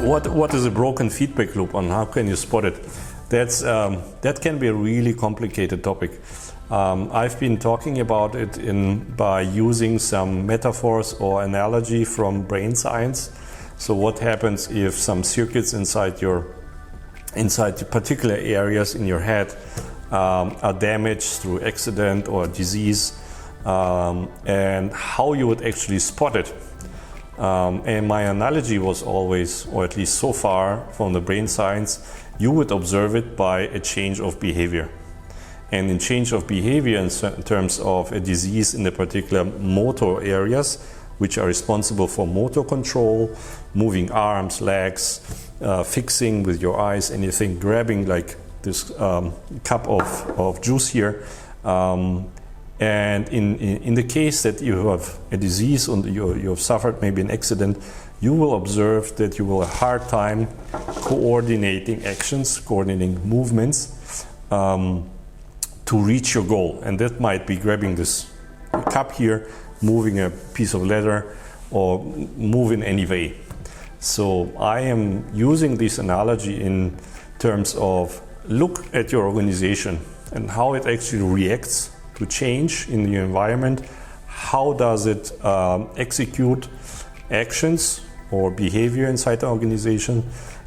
what is a broken feedback loop and how can you spot it? That can be a really complicated topic. I've been talking about it by using some metaphors or analogy from brain science. So what happens if some circuits inside the particular areas in your head are damaged through accident or disease, and how you would actually spot it. And my analogy was always, or at least so far from the brain science, you would observe it by a change of behavior. And in change of behavior in terms of a disease in the particular motor areas, which are responsible for motor control, moving arms, legs, fixing with your eyes, anything, grabbing like this cup of juice here. And in the case that you have a disease and you have suffered maybe an accident, you will observe that you will have a hard time coordinating actions, coordinating movements to reach your goal. And that might be grabbing this cup here, moving a piece of leather, or move in any way. So I am using this analogy in terms of look at your organization and how it actually reacts to change in the environment. How does it execute actions or behavior inside the organization?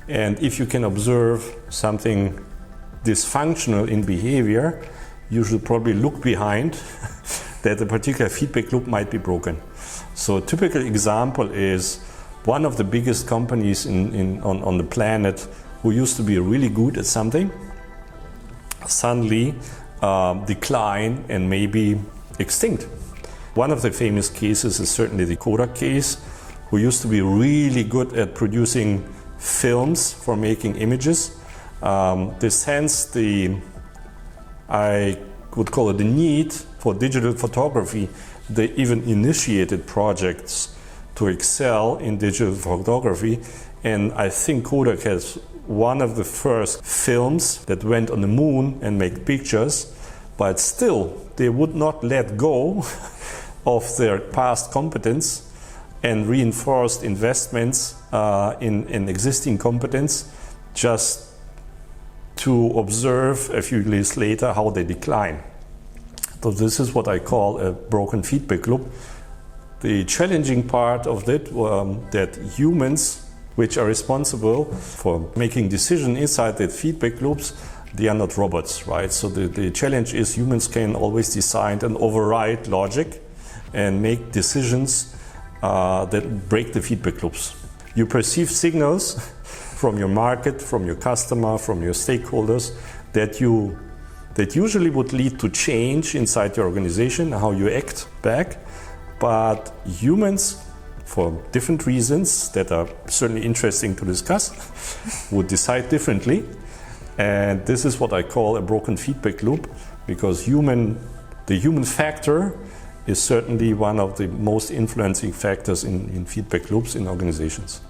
And if you can observe something dysfunctional in behavior, you should probably look behind that a particular feedback loop might be broken. So a typical example is one of the biggest companies on the planet who used to be really good at something, suddenly decline and maybe extinct. One of the famous cases is certainly the Kodak case, who used to be really good at producing films for making images. I would call it the need for digital photography. They even initiated projects to excel in digital photography. And I think Kodak has one of the first films that went on the moon and made pictures, but still they would not let go of their past competence and reinforced investments in existing competence just to observe a few years later how they decline. So this is what I call a broken feedback loop. The challenging part of that that humans, which are responsible for making decisions inside that feedback loops, they are not robots, right? So the challenge is humans can always decide and override logic and make decisions that break the feedback loops. You perceive signals from your market, from your customer, from your stakeholders that usually would lead to change inside your organization, how you act back. But humans, for different reasons that are certainly interesting to discuss, would decide differently. And this is what I call a broken feedback loop, because the human factor is certainly one of the most influencing factors in feedback loops in organizations.